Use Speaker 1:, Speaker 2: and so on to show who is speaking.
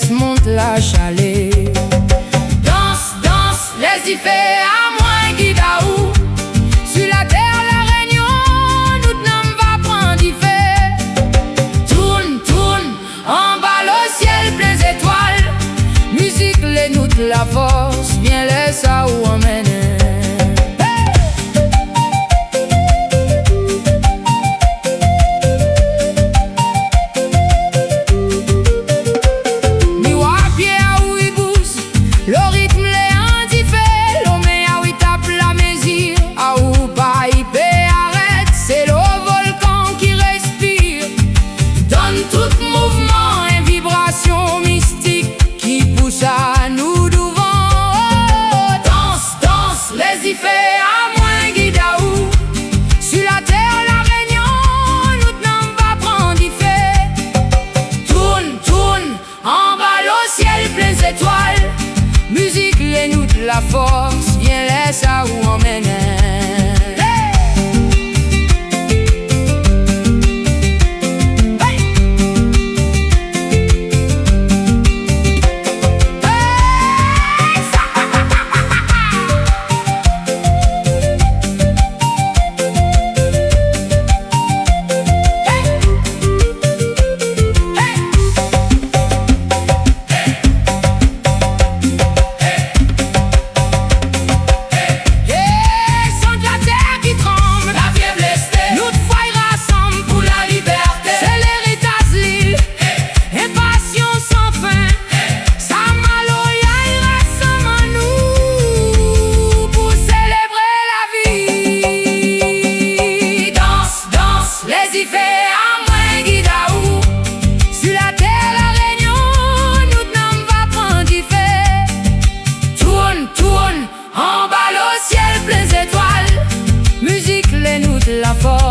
Speaker 1: jeunesse monte la chalet. Danse, danse, les fait à moins guidaou. Sur la terre, la réunion, nous n'en va prendre y fait. Tourne, tourne, en bas le ciel plein d'étoiles. Musique, les nous de la force, viens laisse ça où emmène. Fait à moins guidaou. Sur la terre, la réunion, nous n'en va prendre y fait. Tourne, tourne, en bas le ciel plein d'étoiles. Musique, les nous de la force, viens laisse ça où emmène. Fait à moins guidaou. Sur la terre, la réunion, nous n'en va prendre y fait. Tourne, tourne, en bas le ciel plein d'étoiles. Musique, les nous de la force.